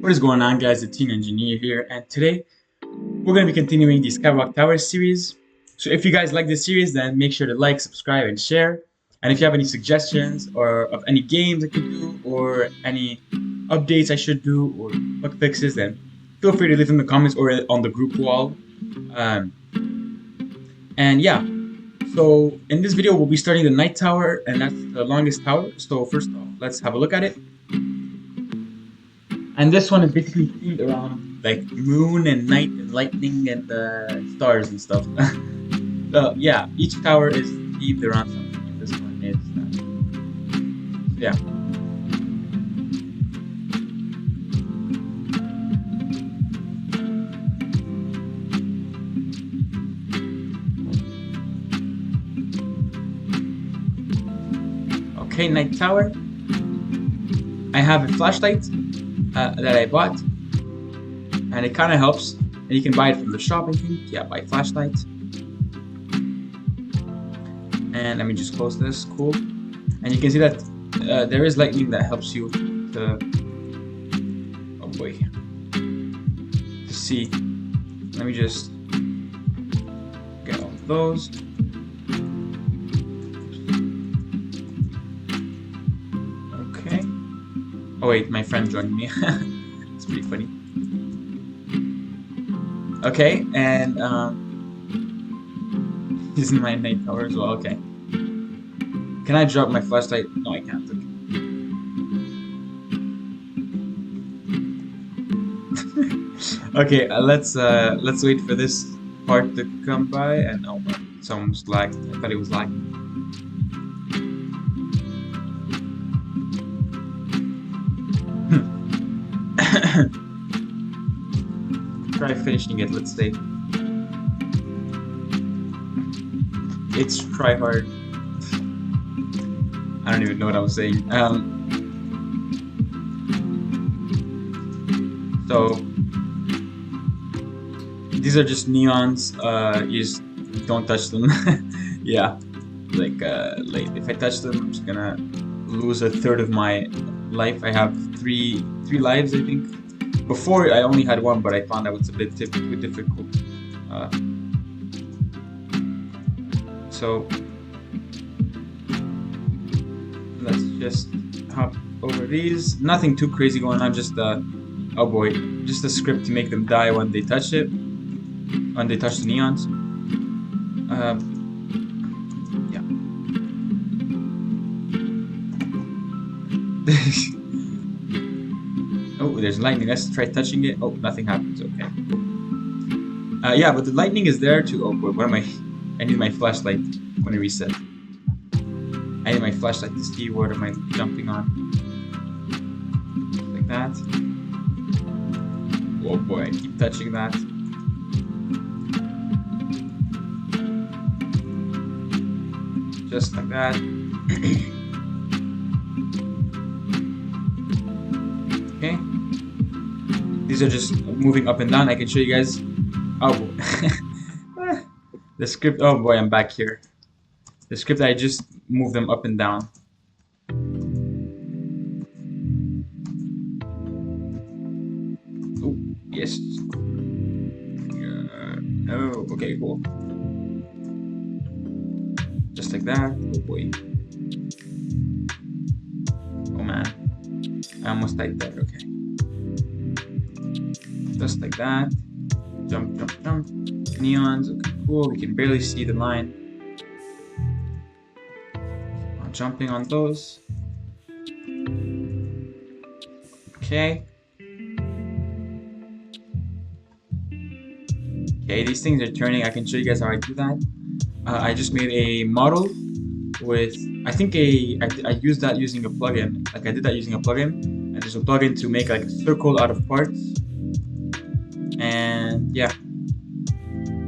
What is going on, guys? The Teen Engineer here, and today we're going to be continuing the Skywalk Tower series. So if you guys like this series, then make sure to like, subscribe, and share. And if you have any suggestions or of any games I could do, or any updates I should do, or bug fixes, then feel free to leave them in the comments or on the group wall. Um, and yeah, so in this video we'll be starting the night tower, and that's the longest tower. So first off, let's have a look at it. And this one is basically themed around like moon and night and lightning and stars and stuff. So yeah, each tower is themed around something. And this one is yeah. Okay, night tower. I have a flashlight that I bought, and it kind of helps. And you can buy it from the shop, I think. Yeah, buy flashlight. And let me just close this. Cool. And you can see that there is lightning that helps you to to see. Let me just get all of those. Okay. Oh wait, my friend joined me. It's pretty funny. Okay, and this is my night tower as well. Okay. Can I drop my flashlight? No, I can't. Okay. Okay, let's wait for this part to come by. And oh, it's almost lagged. I thought it was lagging. Try finishing it. Let's say it's try hard. I don't even know what I was saying. So these are just neons. You just don't touch them. Yeah, like if I touch them, I'm just gonna lose a third of my life. I have three lives, I think. Before I only had one, but I found that was a bit too difficult. So let's just hop over these. Nothing too crazy going on. Just oh boy, just a script to make them die when they touch it, when they touch the neons. Yeah. Oh, there's lightning. Let's try touching it. Oh, nothing happens. Okay. Yeah, but the lightning is there too. Oh boy, what am I? I need my flashlight when I reset. I need my flashlight to see what am I jumping on. Like that. Oh boy, I keep touching that. Just like that. Okay. These are just moving up and down. I can show you guys. Oh boy. The script. Oh boy, I'm back here. The script, I just move them up and down. Oh yes. Oh, okay, cool. Just like that. Oh boy. Oh man. I almost died there. Okay. Just like that. Jump, jump, jump. Neons. Okay, cool. We can barely see the line. I'm jumping on those. Okay. Okay, these things are turning. I can show you guys how I do that. I just made a model with, I think I used that using a plugin. Like I did that using a plugin. And there's a plugin to make like a circle out of parts. And yeah,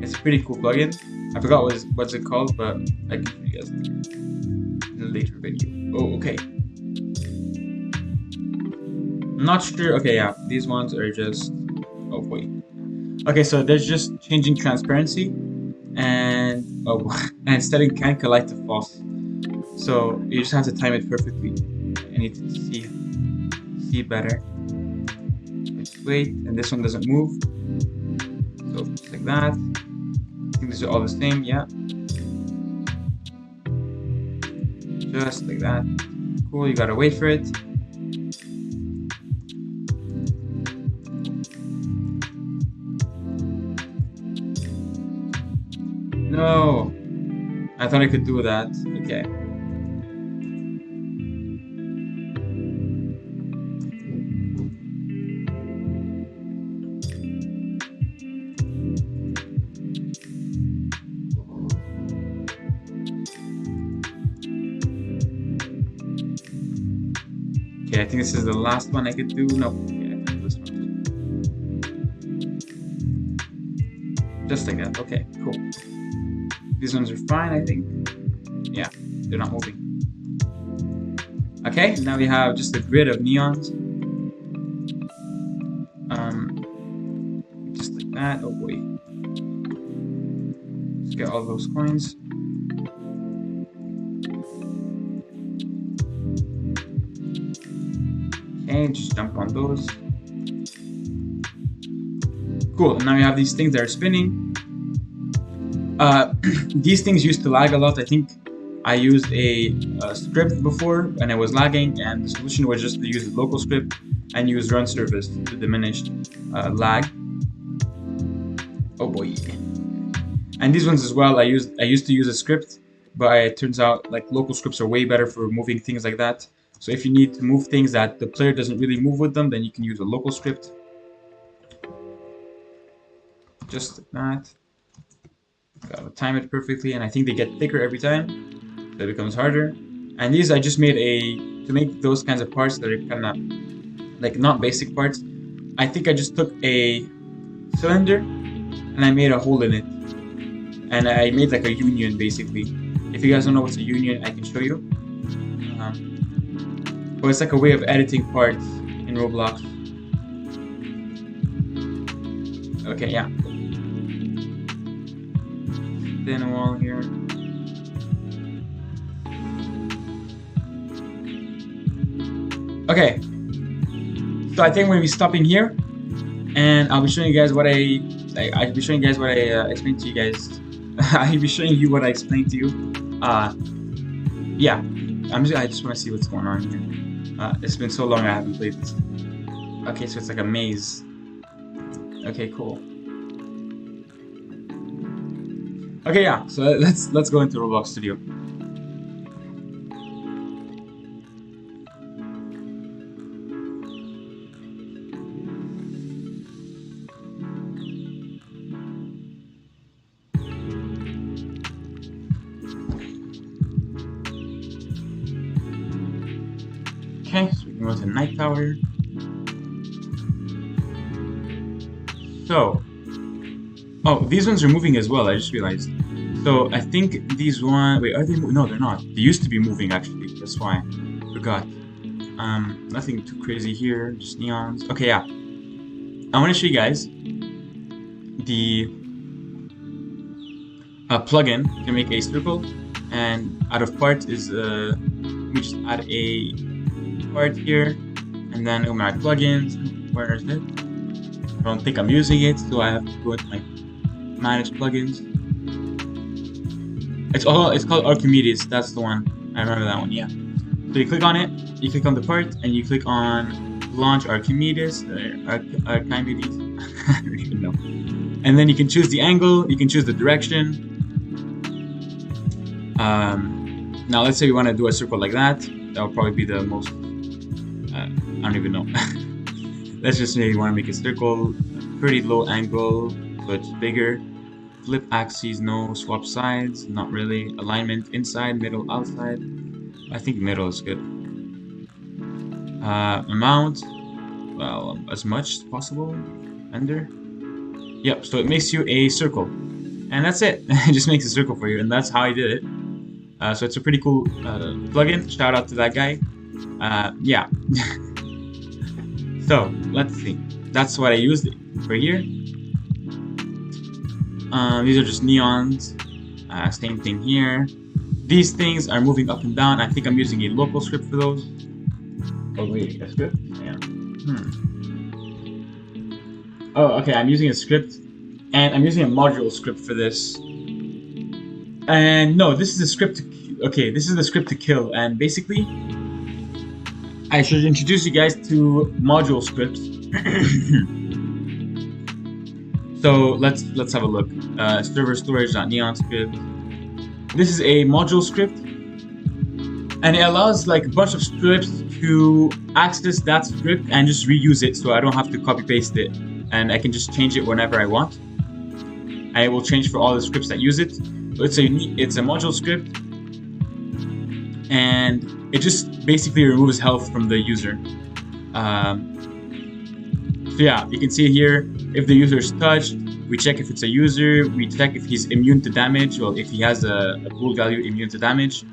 it's a pretty cool plugin. I forgot what's it called, but I can show you guys in a later video. Oh, okay. I'm not sure. Okay, yeah, these ones are just. Oh wait. Okay, so they're just changing transparency, and and setting can collide to false. So you just have to time it perfectly. I need to see better. Like wait, and this one doesn't move. So just like that. I think these are all the same, yeah. Just like that. Cool, you gotta wait for it. No! I thought I could do that. Okay. Okay, I think this is the last one I could do. No, okay, I can do this one too. Just like that. Okay, cool. These ones are fine, I think. Yeah, they're not moving. Okay, now we have just a grid of neons. Just like that. Oh boy. Let's get all those coins. Okay, just jump on those. Cool, and now we have these things that are spinning. These things used to lag a lot. I think I used a script before and it was lagging, and the solution was just to use the local script and use run service to diminish lag. Oh boy. And these ones as well, I used to use a script, but it turns out like local scripts are way better for moving things like that. So if you need to move things that the player doesn't really move with them, then you can use a local script. Just like that. Gotta time it perfectly, and I think they get thicker every time, so it becomes harder. And these I just made to make those kinds of parts that are kind of like not basic parts. I think I just took a cylinder and I made a hole in it, and I made like a union basically. If you guys don't know what's a union, I can show you. But it's like a way of editing parts in Roblox. Okay, yeah. Thin wall here. Okay, so I think we'll be stopping here, and I'll be showing you guys what I'll be showing you guys what I explained to you guys. I'll be showing you what I explained to you. Yeah, I just want to see what's going on here. It's been so long I haven't played this. Okay, so it's like a maze. Okay, cool. Okay, yeah. So let's go into Roblox Studio. Okay, so we can go to Night Tower. So, oh, these ones are moving as well, I just realized. So, I think these ones, wait, are they no, they're not. They used to be moving, actually, that's why. Forgot. Nothing too crazy here, just neons. Okay, yeah. I want to show you guys the plugin to make a circle, and out of part is, we just add a part here, and then in my plugins, where is it? I don't think I'm using it, so I have to go into my manage plugins. It's called Archimedes. That's the one. I remember that one. Yeah. So you click on it. You click on the part, and you click on launch Archimedes. Archimedes. I don't even know. And then you can choose the angle. You can choose the direction. Now let's say we want to do a circle like that. That will probably be the most. I don't even know. Let's just say you want to make a circle, pretty low angle, so it's bigger. Flip axes, no. Swap sides, not really. Alignment, inside, middle, outside. I think middle is good. Amount, well, as much as possible. Under. Yep, so it makes you a circle. And that's it. It just makes a circle for you, and that's how I did it. So it's a pretty cool plugin. Shout out to that guy. Yeah. So let's see. That's what I used it for here. These are just neons. Same thing here. These things are moving up and down. I think I'm using a local script for those. Oh wait, a script? Yeah. Oh, okay, I'm using a script, and I'm using a module script for this. And no, this is the script to, okay, this is the script to kill, and basically, I should introduce you guys to module scripts. So let's have a look. Server storage.neon script. This is a module script, and it allows like a bunch of scripts to access that script and just reuse it, so I don't have to copy paste it, and I can just change it whenever I want. And it will change for all the scripts that use it. So it's a module script, and it just basically removes health from the user. So yeah, you can see here, if the user is touched, we check if it's a user, we check if he's immune to damage, well, if he has a pool value immune to damage.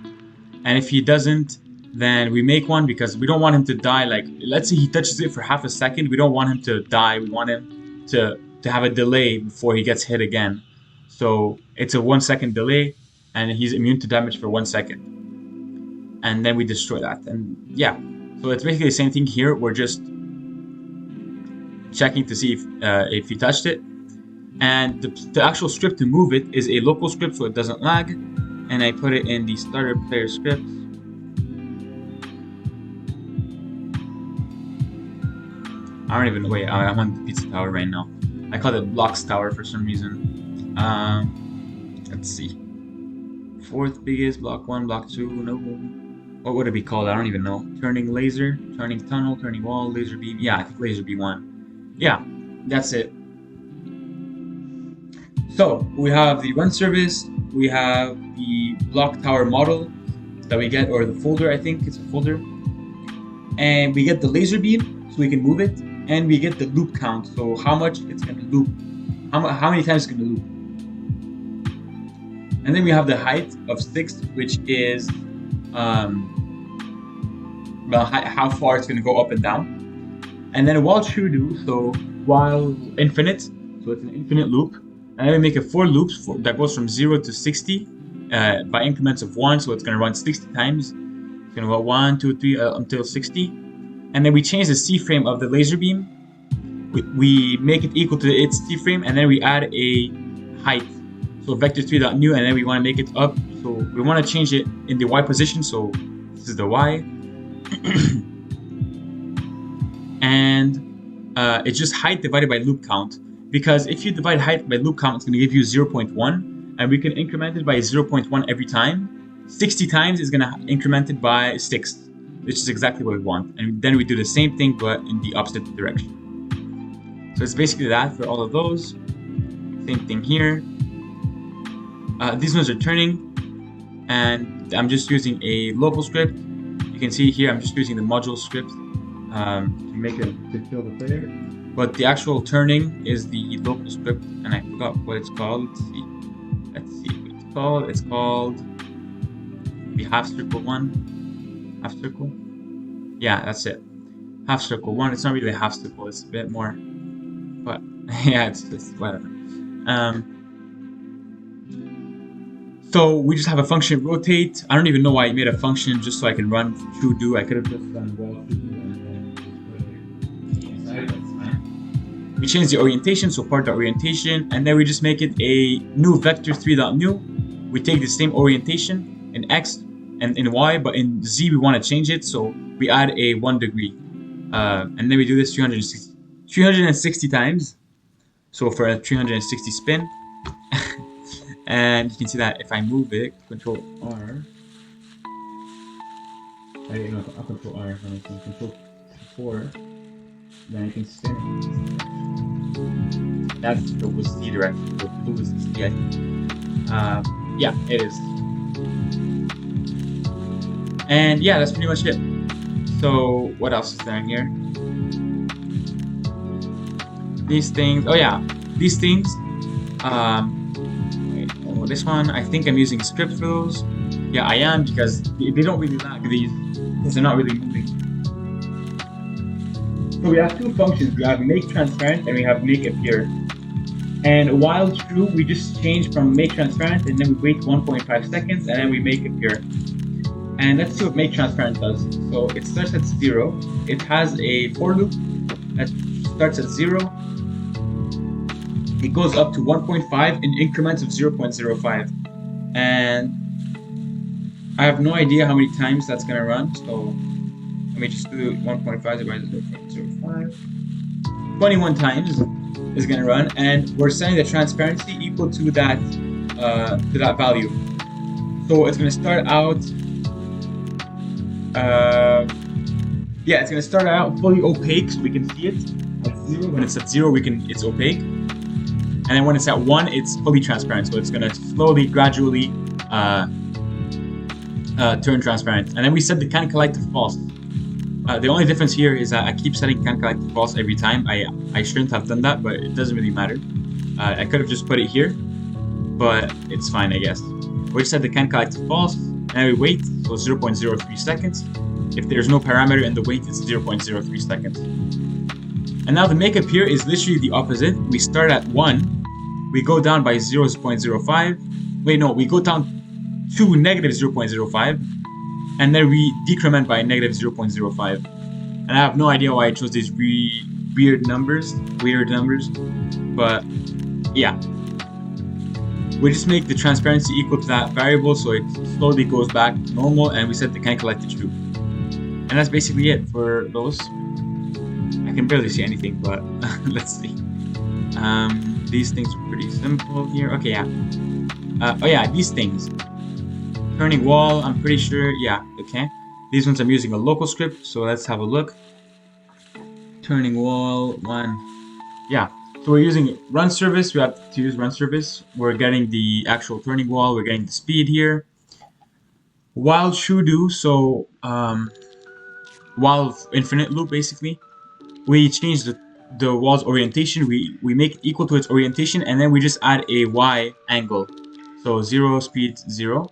And if he doesn't, then we make one, because we don't want him to die. Like, let's say he touches it for half a second, we don't want him to die, we want him to have a delay before he gets hit again. So it's a 1 second delay, and he's immune to damage for 1 second. And then we destroy that, and yeah. So it's basically the same thing here, we're just checking to see if he touched it. And the actual script to move it is a local script, so it doesn't lag. And I put it in the starter player script. I don't even know. Wait, I'm on the pizza tower right now. I call it blocks tower for some reason. Let's see. Fourth biggest, block 1, block 2. No. What would it be called? I don't even know. Turning laser, turning tunnel, turning wall, laser beam. Yeah, I think laser beam 1. Yeah, that's it. So we have the run service, we have the block tower model that we get, or the folder, I think it's a folder. And we get the laser beam, so we can move it. And we get the loop count, so how much it's going to loop. How many times it's going to loop. And then we have the height of 6, which is how far it's going to go up and down. And then while true do, so while infinite, so it's an infinite loop. And then we make a for loops that goes from 0 to 60 by increments of 1, so it's going to run 60 times. It's going to go 1, 2, 3 until 60. And then we change the C frame of the laser beam. We make it equal to its C frame, and then we add a height. So vector3.new, and then we want to make it up. So we want to change it in the Y position, so this is the Y. And it's just height divided by loop count. Because if you divide height by loop count, it's going to give you 0.1, and we can increment it by 0.1 every time. 60 times is going to increment it by 6, which is exactly what we want. And then we do the same thing, but in the opposite direction. So it's basically that for all of those. Same thing here. These ones are turning, and I'm just using a local script. You can see here I'm just using the module script to make it to kill the player. But the actual turning is the local script, and I forgot what it's called. Let's see what it's called. It's called the half circle one. Half circle? Yeah, that's it. Half circle one. It's not really a half circle, it's a bit more. But yeah, it's whatever. So we just have a function rotate. I don't even know why I made a function just so I can run true do. I could have just done wall true do and then just put it inside. That's fine. We change the orientation, so part.orientation, and then we just make it a new vector3.new. We take the same orientation in X and in Y, but in Z we want to change it, so we add a 1 degree. And then we do this 360 times. So for a 360 spin. And you can see that if I move it, Control R. I don't know, I'll Control R, Control 4. Then I can spin it. That's the Z direction. So blue is the Z, I think. Yeah, it is. And yeah, that's pretty much it. So what else is there in here? These things. Oh yeah, these things. This one, I think I'm using a script for those. Yeah, I am, because they don't really lag these, because they're not really moving. So we have two functions. We have make transparent and we have make appear. And while true, we just change from make transparent, and then we wait 1.5 seconds, and then we make appear. And let's see what make transparent does. So it starts at 0. It has a for loop that starts at 0. it goes up to 1.5 in increments of 0.05. And I have no idea how many times that's going to run. So let me just do 1.5 divided by 0.05. 21 times is going to run, and we're setting the transparency equal to that value. So it's going to start out, yeah, it's going to start out fully opaque, so we can see it at 0. When it's at 0, it's opaque, and then when it's at 1, it's fully transparent. So it's going to slowly, gradually turn transparent. And then we set the can collide to false. The only difference here is that I keep setting can collide to false every time. I shouldn't have done that, but it doesn't really matter. I could have just put it here, but it's fine, I guess. We set the can collide to false, and then we wait, so 0.03 seconds. If there's no parameter in the wait, it's 0.03 seconds. And now the makeup here is literally the opposite. We start at 1, we go down by 0.05. Wait, no, we go down to negative 0.05. And then we decrement by negative 0.05. And I have no idea why I chose these weird numbers. But yeah. We just make the transparency equal to that variable, so it slowly goes back to normal, and we set the can collide to true. And that's basically it for those. I can barely see anything, but let's see. These things are pretty simple here. Okay, yeah. Oh yeah, these things. Turning wall, I'm pretty sure, yeah, okay. These ones I'm using a local script, so let's have a look. Turning wall, 1, yeah. So we're using run service, we have to use run service. We're getting the actual turning wall, we're getting the speed here. While true do, so while infinite loop basically, we change the wall's orientation, we make it equal to its orientation, and then we just add a y angle. So 0, speed 0.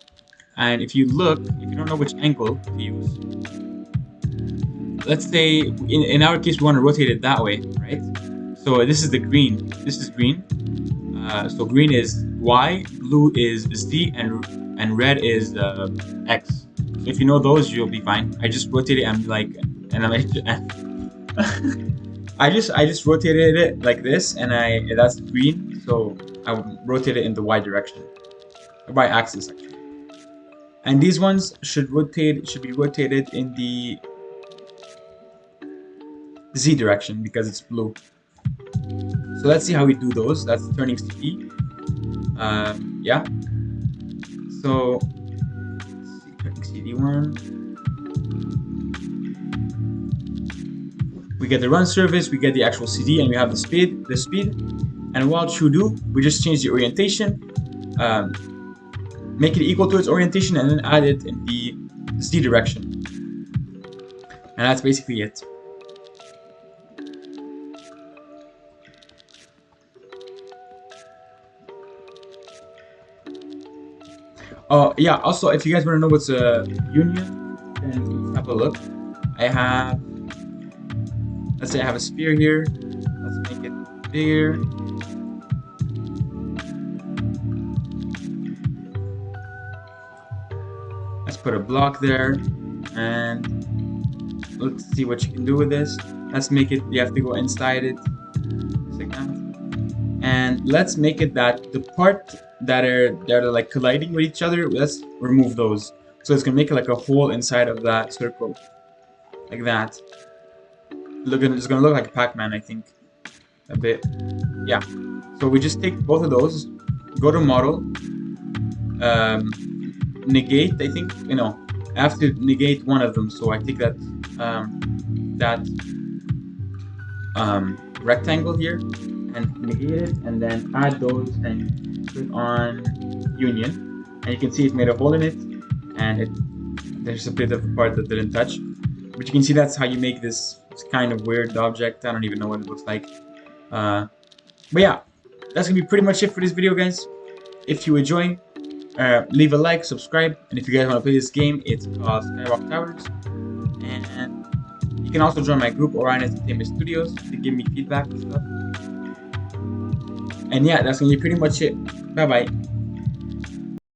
And if you look, if you don't know which angle to use, let's say in our case we want to rotate it that way, right? So this is the green. This is green. So green is Y, blue is Z, and red is X. So if you know those, you'll be fine. I just rotated it. I just rotated it like this, and that's green. So I would rotate it in the Y direction, Y axis actually. And these ones should be rotated in the Z direction because it's blue. So let's see how we do those. That's turning CD. Yeah. So turning CD1. We get the run service, we get the actual CD, and we have the speed. And while true do, we just change the orientation. Make it equal to its orientation, and then add it in the Z direction. And that's basically it. Yeah, also, if you guys want to know what's a union, then have a look. Let's say I have a sphere here. Let's make it bigger. Put a block there, and let's see what you can do with this. Let's make it, you have to go inside it, and let's make it that the part that are like colliding with each other, let's remove those. So it's gonna make it like a hole inside of that circle, like that. It's gonna look like Pac-Man, I think, a bit. Yeah. So we just take both of those, go to model, negate, I think, I have to negate one of them, so I take that rectangle here and negate it, and then add those and click on union, and you can see it made a hole in it, and there's a bit of a part that didn't touch, but you can see that's how you make this kind of weird object. I don't even know what it looks like, but yeah, that's gonna be pretty much it for this video, guys. If you enjoy, leave a like, subscribe, and if you guys want to play this game, it's called Skywalk Towers. And you can also join my group, Orion Entertainment Studios, to give me feedback and stuff. And yeah, that's gonna be pretty much it. Bye bye.